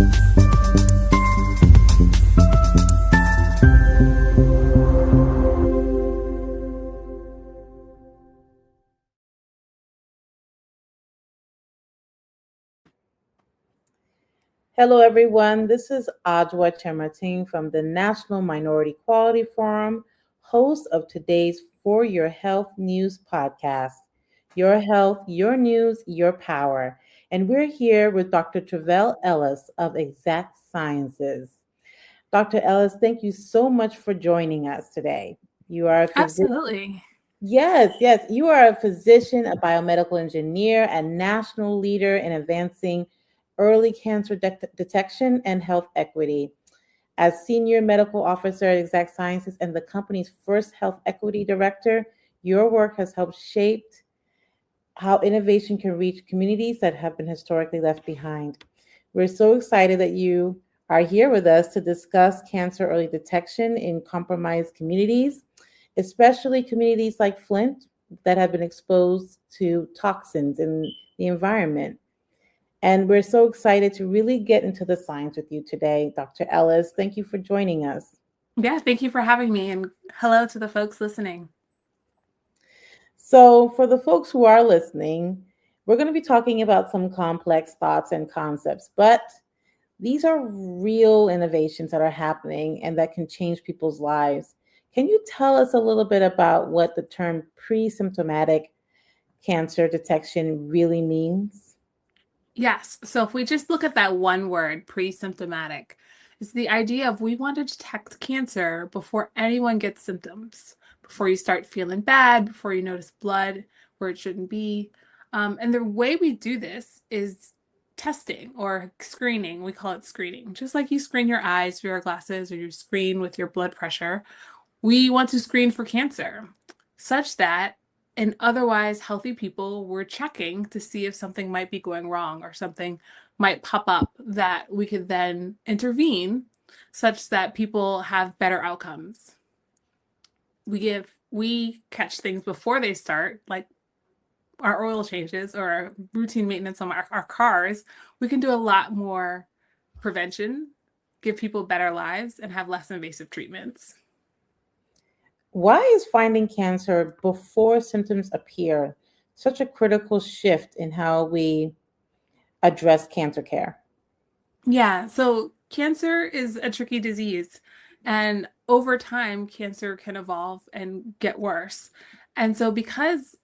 Hello, everyone. This is Adjoa Kyerematen from the National Minority Quality Forum, host of today's For Your Health News podcast. Your health, your news, your power. And we're here with Dr. Travelle Ellis of Exact Sciences. Dr. Ellis, thank you so much for joining us today. You are a physician. Absolutely. Yes. You are a physician, a biomedical engineer, and national leader in advancing early cancer detection and health equity. As senior medical officer at Exact Sciences and the company's first health equity director, your work has helped shape how innovation can reach communities that have been historically left behind. We're so excited that you are here with us to discuss cancer early detection in compromised communities, especially communities like Flint that have been exposed to toxins in the environment. And we're so excited to really get into the science with you today, Dr. Ellis. Thank you for joining us. Yeah, thank you for having me, and hello to the folks listening. So, for the folks who are listening, we're going to be talking about some complex thoughts and concepts, but these are real innovations that are happening and that can change people's lives. Can you tell us a little bit about what the term pre-symptomatic cancer detection really means? Yes, so if we just look at that one word, pre-symptomatic, it's the idea of we want to detect cancer before anyone gets symptoms, before you start feeling bad, before you notice blood where it shouldn't be. And the way we do this is testing or screening. We call it screening. Just like you screen your eyes through your glasses or you screen with your blood pressure, we want to screen for cancer such that in otherwise healthy people, we're checking to see if something might be going wrong or something might pop up that we could then intervene such that people have better outcomes. We catch things before they start, like our oil changes or our routine maintenance on our cars. We can do a lot more prevention, give people better lives, and have less invasive treatments. Why is finding cancer before symptoms appear such a critical shift in how we address cancer care? Yeah, so cancer is a tricky disease, and over time, cancer can evolve and get worse. And so, because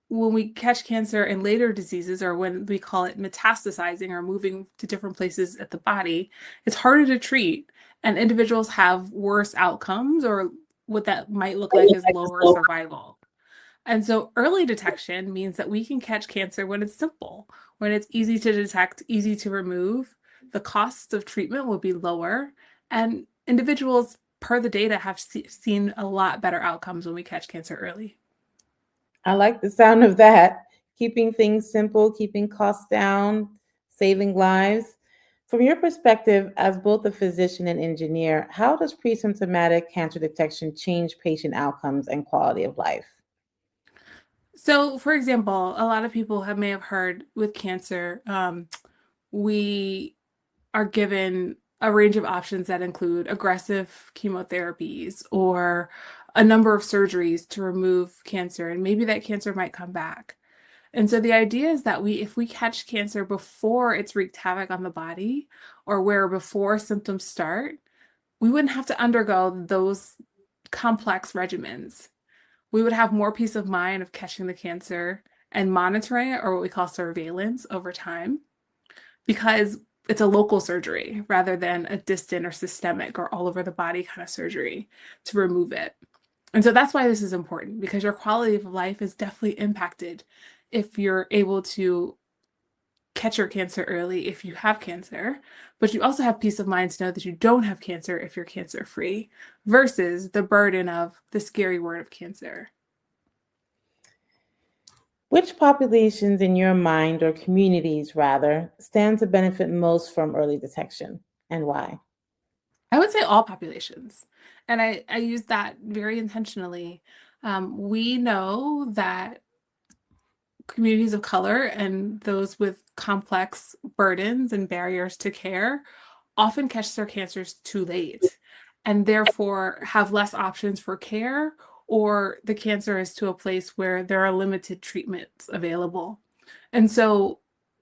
when we catch cancer in later diseases, or when we call it metastasizing or moving to different places at the body, it's harder to treat, and individuals have worse outcomes, or what that might look like is lower survival. And so early detection means that we can catch cancer when it's simple, when it's easy to detect, easy to remove. The costs of treatment will be lower, and individuals, per the data, have seen a lot better outcomes when we catch cancer early. I like the sound of that. Keeping things simple, keeping costs down, saving lives. From your perspective as both a physician and engineer, how does pre-symptomatic cancer detection change patient outcomes and quality of life? So, for example, a lot of people may have heard with cancer, we are given a range of options that include aggressive chemotherapies or a number of surgeries to remove cancer, and maybe that cancer might come back. And so the idea is that if we catch cancer before it's wreaked havoc on the body or where before symptoms start, we wouldn't have to undergo those complex regimens. We would have more peace of mind of catching the cancer and monitoring it, or what we call surveillance, over time, because it's a local surgery rather than a distant or systemic or all over the body kind of surgery to remove it. And so that's why this is important, because your quality of life is definitely impacted if you're able to catch your cancer early if you have cancer, but you also have peace of mind to know that you don't have cancer if you're cancer free versus the burden of the scary word of cancer. Which populations in your mind, or communities rather, stand to benefit most from early detection, and why? I would say all populations. And I use that very intentionally. We know that communities of color and those with complex burdens and barriers to care often catch their cancers too late and therefore have less options for care, or the cancer is to a place where there are limited treatments available. And so,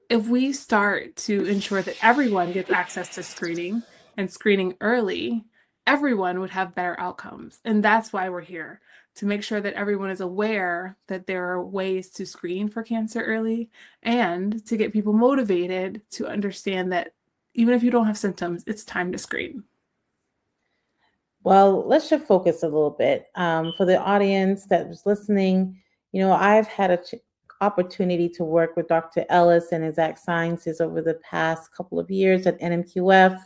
if we start to ensure that everyone gets access to screening and screening early, everyone would have better outcomes. And that's why we're here, to make sure that everyone is aware that there are ways to screen for cancer early and to get people motivated to understand that even if you don't have symptoms, it's time to screen. Well, let's shift focus a little bit. For the audience that was listening, I've had a opportunity to work with Dr. Ellis and Exact Sciences over the past couple of years at NMQF,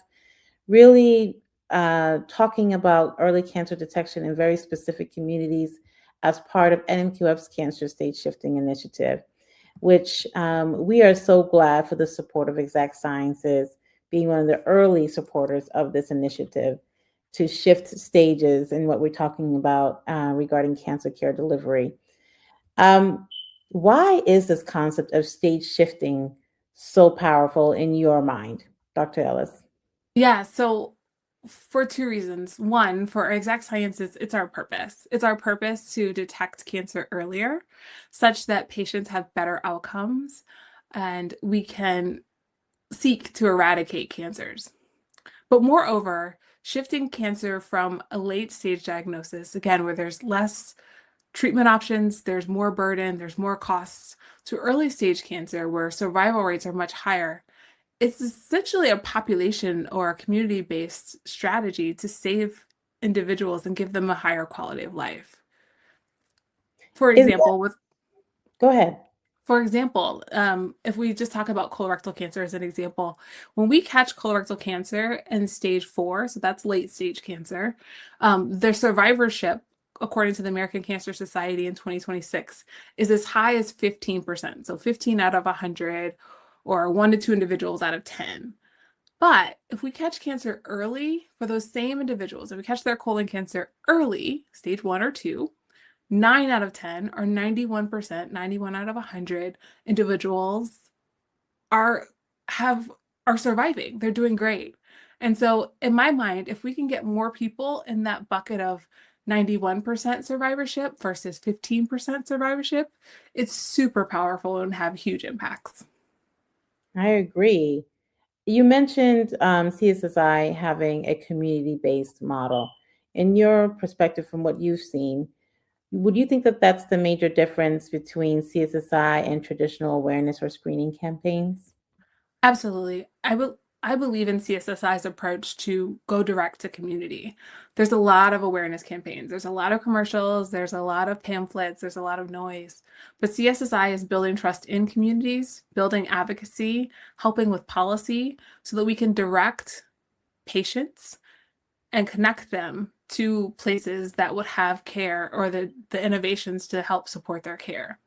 really talking about early cancer detection in very specific communities as part of NMQF's Cancer Stage Shifting Initiative, which we are so glad for the support of Exact Sciences being one of the early supporters of this initiative to shift stages in what we're talking about regarding cancer care delivery. Um, why is this concept of stage shifting so powerful in your mind, Dr. Ellis? Yeah, so for two reasons. One, for Exact Sciences, it's our purpose. It's our purpose to detect cancer earlier, such that patients have better outcomes and we can seek to eradicate cancers. But moreover, shifting cancer from a late stage diagnosis, again, where there's less treatment options, there's more burden, there's more costs, to early stage cancer, where survival rates are much higher. It's essentially a population or a community-based strategy to save individuals and give them a higher quality of life. For Is that, example, with go ahead. For example, if we just talk about colorectal cancer as an example, when we catch colorectal cancer in stage 4, so that's late stage cancer, their survivorship, according to the American Cancer Society in 2026, is as high as 15%. So 15 out of 100, or 1 to 2 individuals out of 10. But if we catch cancer early for those same individuals, if we catch their colon cancer early, stage 1 or 2, 9 out of 10, or 91%, 91 out of 100 individuals are have are surviving. They're doing great. And so in my mind, if we can get more people in that bucket of 91% survivorship versus 15% survivorship, it's super powerful and have huge impacts. I agree. You mentioned CSSI having a community-based model. In your perspective, from what you've seen, would you think that that's the major difference between CSSI and traditional awareness or screening campaigns? Absolutely. I believe in CSSI's approach to go direct to community. There's a lot of awareness campaigns. There's a lot of commercials, there's a lot of pamphlets, there's a lot of noise. But CSSI is building trust in communities, building advocacy, helping with policy so that we can direct patients and connect them to places that would have care or the innovations to help support their care.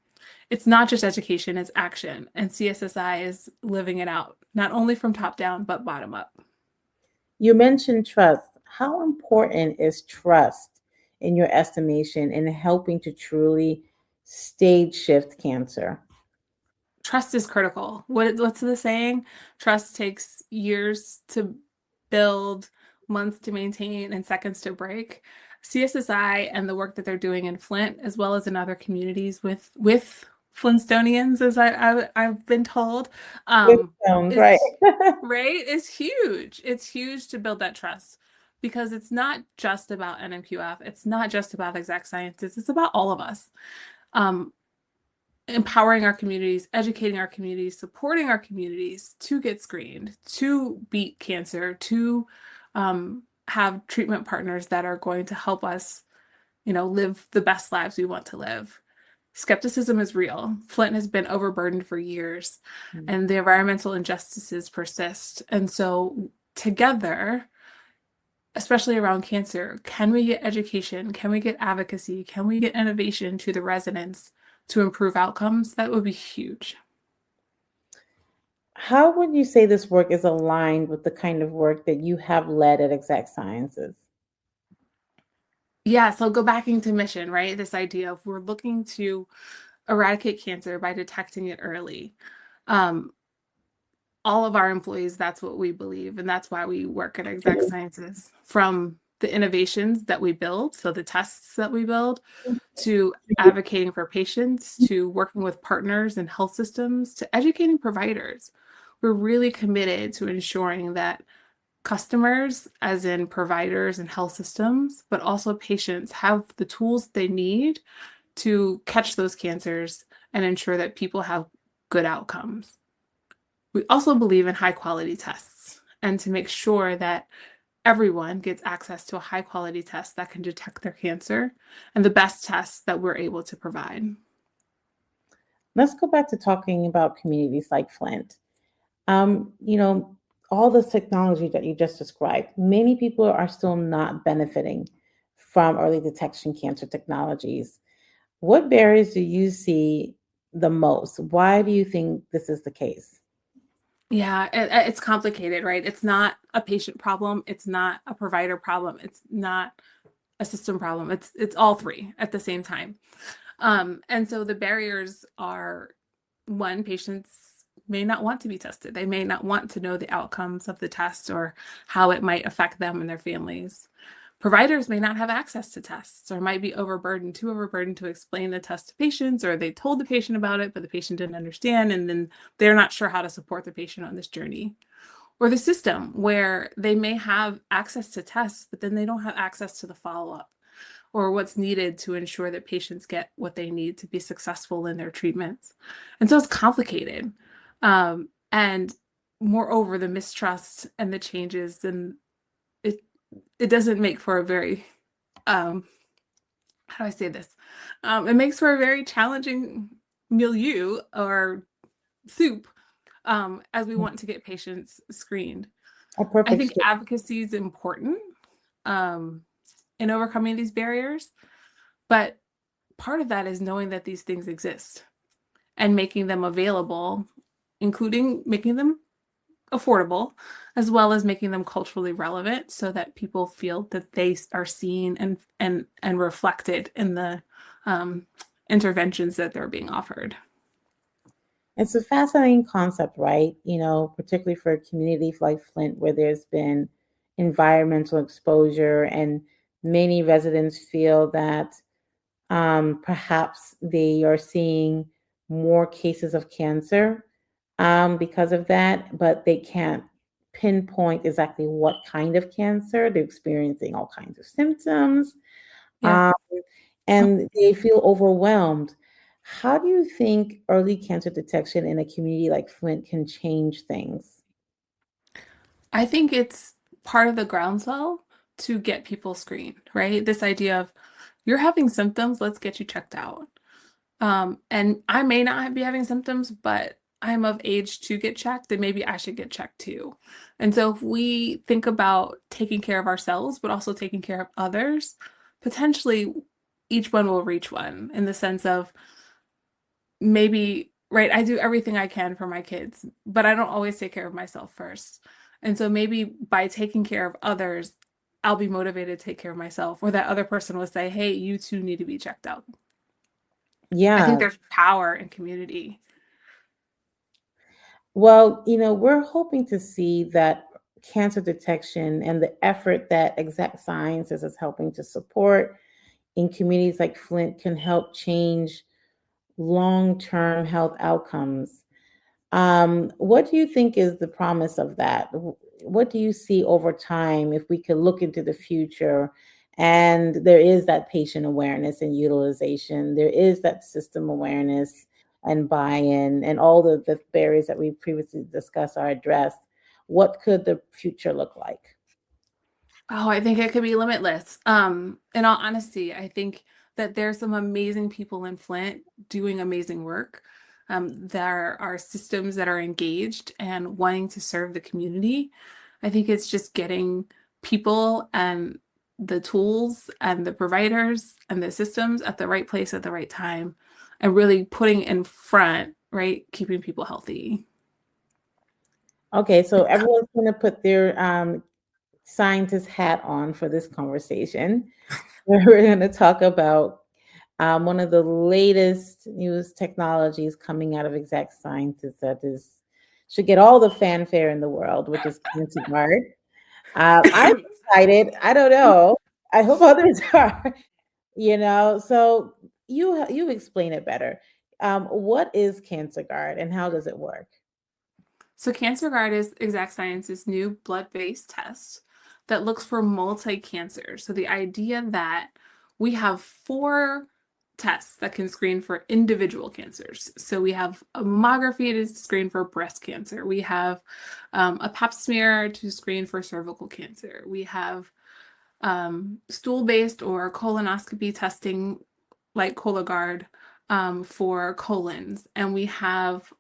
It's not just education, it's action. And CSSI is living it out, not only from top down, but bottom up. You mentioned trust. How important is trust in your estimation in helping to truly stage shift cancer? Trust is critical. What's the saying? Trust takes years to build, months to maintain, and seconds to break. CSSI and the work that they're doing in Flint, as well as in other communities with Flintstonians, as I've been told, Good um, sound, right. is right, is huge. It's huge to build that trust because it's not just about NMQF. It's not just about Exact Sciences. It's about all of us. Um, Empowering our communities, educating our communities, supporting our communities to get screened, to beat cancer, to have treatment partners that are going to help us, live the best lives we want to live. Skepticism is real. Flint has been overburdened for years, and the environmental injustices persist. And so, together, especially around cancer, can we get education? Can we get advocacy? Can we get innovation to the residents to improve outcomes? That would be huge. How would you say this work is aligned with the kind of work that you have led at Exact Sciences? Yeah, so go back into mission, right? This idea of we're looking to eradicate cancer by detecting it early. Um, all of our employees, that's what we believe. And that's why we work at Exact Sciences, from the innovations that we build, so the tests that we build, to advocating for patients, to working with partners and health systems, to educating providers. We're really committed to ensuring that customers, as in providers and health systems, but also patients, have the tools they need to catch those cancers and ensure that people have good outcomes. We also believe in high quality tests and to make sure that everyone gets access to a high quality test that can detect their cancer, and the best tests that we're able to provide. Let's go back to talking about communities like Flint. You know, all this technology that you just described, many people are still not benefiting from early detection cancer technologies. What barriers do you see the most? Why do you think this is the case? Yeah, it's complicated, right? It's not a patient problem. It's not a provider problem. It's not a system problem. It's all three at the same time. And so the barriers are, one, patients may not want to be tested. They may not want to know the outcomes of the test or how it might affect them and their families. Providers may not have access to tests or might be overburdened, too overburdened to explain the test to patients, or they told the patient about it, but the patient didn't understand, and then they're not sure how to support the patient on this journey. Or the system, where they may have access to tests, but then they don't have access to the follow-up or what's needed to ensure that patients get what they need to be successful in their treatments. And so it's complicated. And moreover, the mistrust and the changes, and it it doesn't make for a very how do I say this? It makes for a very challenging milieu or soup, as we want to get patients screened. A I perfect think storm. advocacy is important um, in overcoming these barriers, but part of that is knowing that these things exist and making them available, including making them affordable, as well as making them culturally relevant so that people feel that they are seen and reflected in the um, interventions that they're being offered. It's a fascinating concept, right? You know, particularly for a community like Flint, where there's been environmental exposure, and many residents feel that perhaps they are seeing more cases of cancer because of that, but they can't pinpoint exactly what kind of cancer. They're experiencing all kinds of symptoms, Yeah. um, and they feel overwhelmed. How do you think early cancer detection in a community like Flint can change things? I think it's part of the groundswell to get people screened, right? This idea of, you're having symptoms, let's get you checked out. And I may not be having symptoms, but I'm of age to get checked, and maybe I should get checked too. And so if we think about taking care of ourselves, but also taking care of others, potentially each one will reach one, in the sense of, maybe, right, I do everything I can for my kids, but I don't always take care of myself first. And so maybe by taking care of others, I'll be motivated to take care of myself, or that other person will say, hey, you too need to be checked out. I think Yeah. there's power in community. Well, you know, we're hoping to see that cancer detection and the effort that Exact Sciences is helping to support in communities like Flint can help change long-term health outcomes. What do you think is the promise of that? What do you see over time if we could look into the future and there is that patient awareness and utilization, there is that system awareness and buy-in, and all the barriers that we previously discussed are addressed? What could the future look like? Oh, I think it could be limitless. In all honesty, I think that there's some amazing people in Flint doing amazing work. There are systems that are engaged and wanting to serve the community. I think it's just getting people and the tools and the providers and the systems at the right place at the right time, and really putting in front, right, keeping people healthy. Okay, so everyone's going to put their scientist hat on for this conversation. We're going to talk about one of the latest news technologies coming out of Exact Sciences that is should get all the fanfare in the world, which is Cancer Guard. I'm excited. I don't know. I hope others are. So you explain it better. What is Cancer Guard and how does it work? So Cancer Guard is Exact Science's new blood-based test that looks for multi-cancer. So the idea that we have four tests that can screen for individual cancers. So we have a mammography to screen for breast cancer. We have a pap smear to screen for cervical cancer. We have stool-based or colonoscopy testing like Cologuard for colons. And we have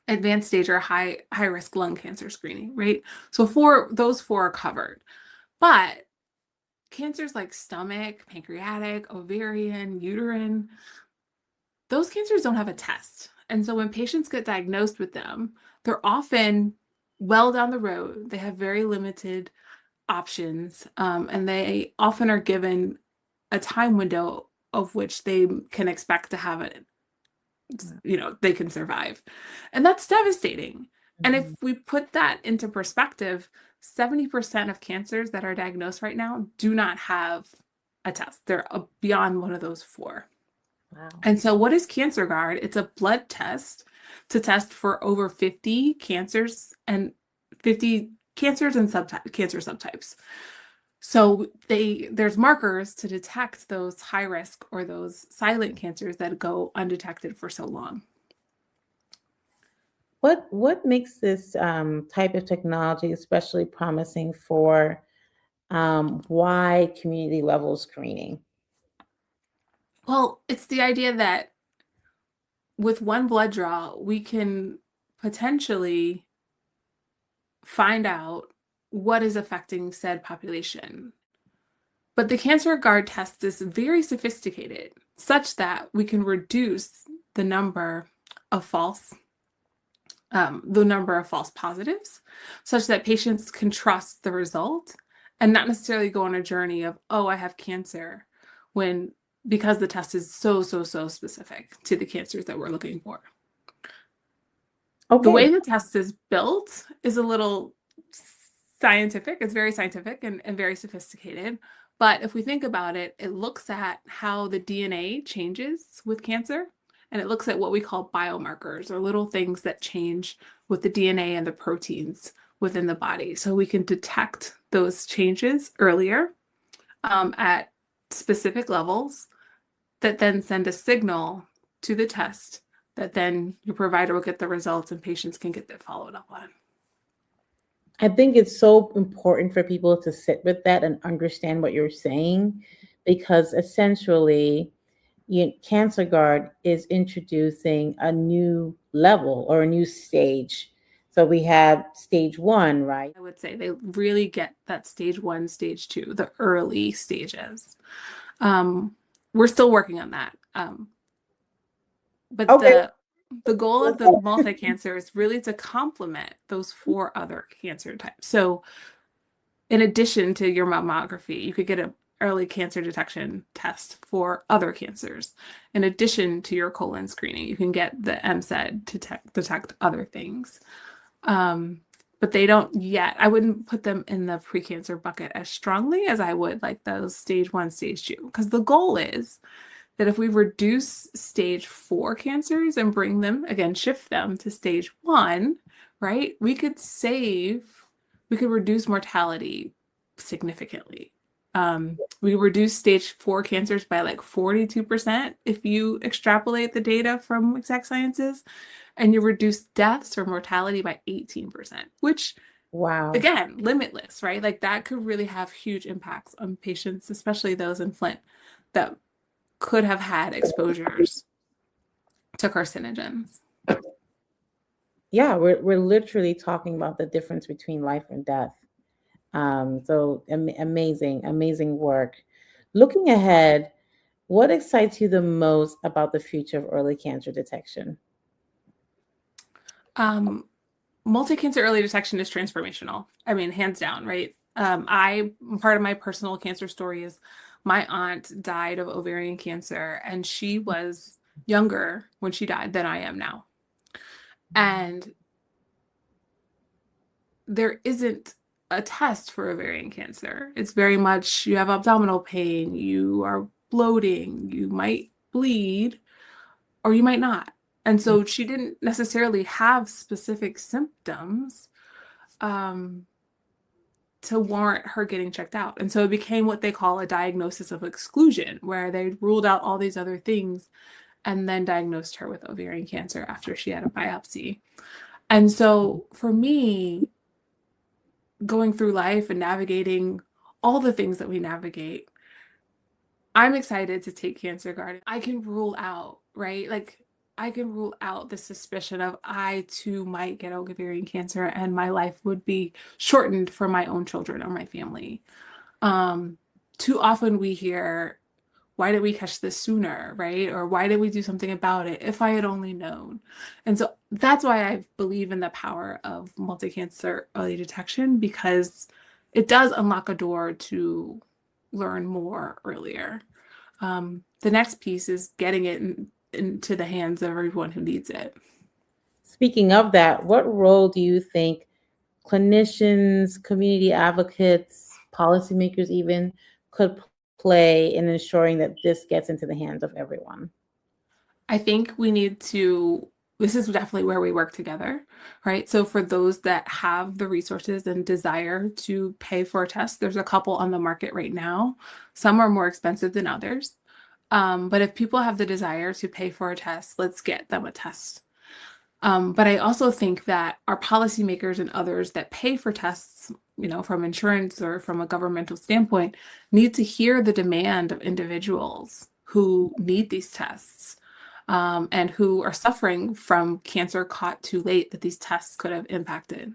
advanced stage or high risk lung cancer screening, right? So those four are covered. But cancers like stomach, pancreatic, ovarian, uterine, those cancers don't have a test. And so when patients get diagnosed with them, they're often well down the road. They have very limited options, and they often are given a time window of which they can expect to have it, they can survive. And that's devastating. And if we put that into perspective, 70% of cancers that are diagnosed right now do not have a test. They're beyond one of those four. Wow. And so what is Cancer Guard? It's a blood test to test for over 50 cancers and 50 cancers and cancer subtypes. So there's markers to detect those high risk or those silent cancers that go undetected for so long. What makes this type of technology especially promising for wide community level screening? Well, it's the idea that with one blood draw, we can potentially find out what is affecting said population. But the Cancer Guard test is very sophisticated, such that we can reduce the number of false positives, such that patients can trust the result and not necessarily go on a journey of, oh, I have cancer, because the test is so specific to the cancers that we're looking for. Okay. The way the test is built is a little scientific. It's very scientific and very sophisticated. But if we think about it, it looks at how the DNA changes with cancer, and it looks at what we call biomarkers, or little things that change with the DNA and the proteins within the body. So we can detect those changes earlier at specific levels that then send a signal to the test that then your provider will get the results and patients can get that followed up on. I think it's so important for people to sit with that and understand what you're saying, because essentially, Cancer Guard is introducing a new level or a new stage. So we have stage 1, right? I would say they really get that stage 1, stage 2, the early stages. We're still working on that. But Okay. the goal of the multi-cancer is really to complement those 4 other cancer types. So in addition to your mammography, you could get an early cancer detection test for other cancers. In addition to your colon screening, you can get the MCED to detect other things. But they don't yet. I wouldn't put them in the precancer bucket as strongly as I would like those stage 1, stage 2, because the goal is that if we reduce stage 4 cancers and bring them, again, shift them to stage 1, right, we could reduce mortality significantly. We reduce stage 4 cancers by like 42% if you extrapolate the data from Exact Sciences, and you reduce deaths or mortality by 18%, which, wow, again, limitless, right? Like that could really have huge impacts on patients, especially those in Flint that could have had exposures to carcinogens. Yeah, we're literally talking about the difference between life and death. So amazing work. Looking ahead, what excites you the most about the future of early cancer detection? Multi-cancer early detection is transformational. I mean, hands down, right? Part of my personal cancer story is my aunt died of ovarian cancer, and she was younger when she died than I am now. And there isn't a test for ovarian cancer. It's very much you have abdominal pain, you are bloating, you might bleed, or you might not. And so she didn't necessarily have specific symptoms to warrant her getting checked out. And so it became what they call a diagnosis of exclusion, where they ruled out all these other things and then diagnosed her with ovarian cancer after she had a biopsy. And so for me, going through life and navigating all the things that we navigate, I'm excited to take Cancer Guard. I can rule out, right? Like, I can rule out the suspicion of I too might get ovarian cancer and my life would be shortened for my own children or my family. Too often we hear, why did we catch this sooner, right? Or why did we do something about it if I had only known? And so that's why I believe in the power of multi-cancer early detection, because it does unlock a door to learn more earlier. The next piece is getting it into the hands of everyone who needs it. Speaking of that, what role do you think clinicians, community advocates, policymakers even could play in ensuring that this gets into the hands of everyone? I think we need to, this is definitely where we work together, right? So for those that have the resources and desire to pay for a test, there's a couple on the market right now. Some are more expensive than others. But if people have the desire to pay for a test, let's get them a test. But I also think that our policymakers and others that pay for tests, from insurance or from a governmental standpoint, need to hear the demand of individuals who need these tests, and who are suffering from cancer caught too late that these tests could have impacted.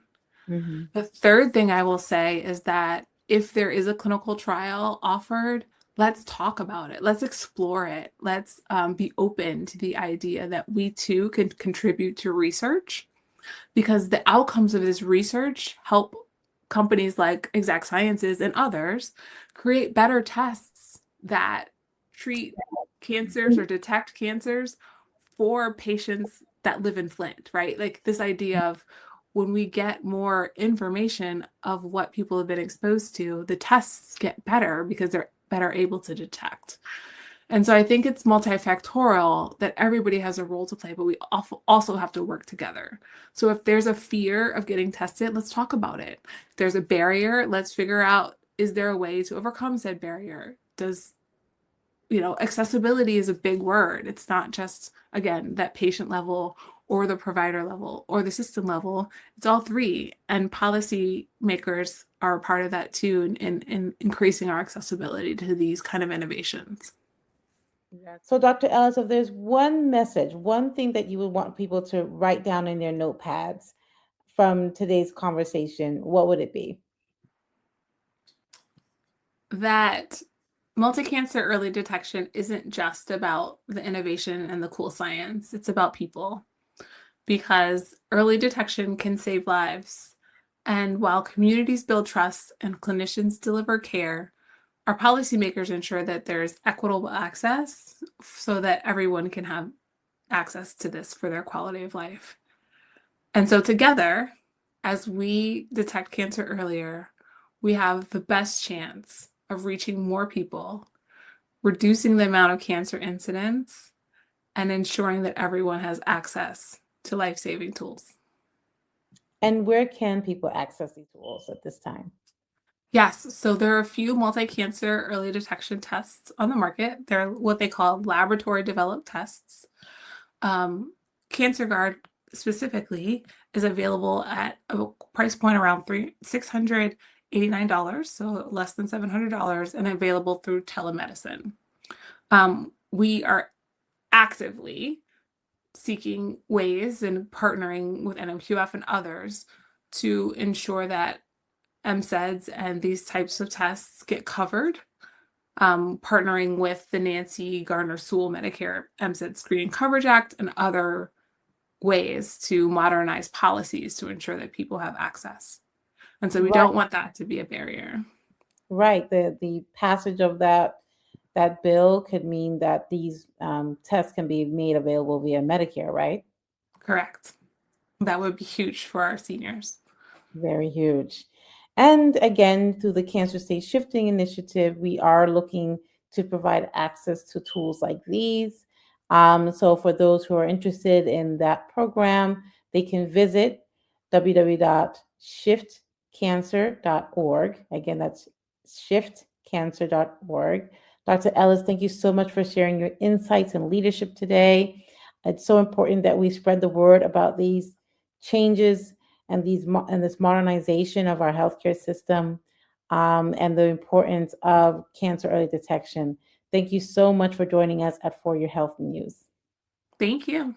Mm-hmm. The third thing I will say is that if there is a clinical trial offered, let's talk about it. Let's explore it. Let's be open to the idea that we too can contribute to research, because the outcomes of this research help companies like Exact Sciences and others create better tests that treat cancers or detect cancers for patients that live in Flint, right? Like this idea of when we get more information of what people have been exposed to, the tests get better because they're better able to detect. And so I think it's multifactorial that everybody has a role to play, but we also have to work together. So if there's a fear of getting tested, let's talk about it. If there's a barrier, let's figure out, is there a way to overcome said barrier? Accessibility is a big word. It's not just, again, that patient level or the provider level or the system level. It's all three. And policy makers are a part of that too, in increasing our accessibility to these kind of innovations. Yeah. So, Dr. Ellis, if there's one message, one thing that you would want people to write down in their notepads from today's conversation, what would it be? That multi-cancer early detection isn't just about the innovation and the cool science. It's about people, because early detection can save lives. And while communities build trust and clinicians deliver care, our policymakers ensure that there's equitable access so that everyone can have access to this for their quality of life. And so together, as we detect cancer earlier, we have the best chance of reaching more people, reducing the amount of cancer incidence, and ensuring that everyone has access to life-saving tools. And where can people access these tools at this time? Yes, so there are a few multi-cancer early detection tests on the market. They're what they call laboratory developed tests. Cancer Guard specifically is available at a price point around $689, so less than $700, and available through telemedicine. We are actively seeking ways and partnering with NMQF and others to ensure that MCEDs and these types of tests get covered, partnering with the Nancy Gardner Sewell Medicare MCED Screening Coverage Act and other ways to modernize policies to ensure that people have access. And so we Right, don't want that to be a barrier. right. The passage of that bill could mean that these tests can be made available via Medicare, right? Correct. that would be huge for our seniors. Very huge. And again, through the Cancer Stage Shifting Initiative, we are looking to provide access to tools like these. So for those who are interested in that program, they can visit www.shiftcancer.org. Again, that's shiftcancer.org. Dr. Ellis, thank you so much for sharing your insights and leadership today. It's so important that we spread the word about these changes and this modernization of our healthcare system, and the importance of cancer early detection. Thank you so much for joining us at For Your Health News. Thank you.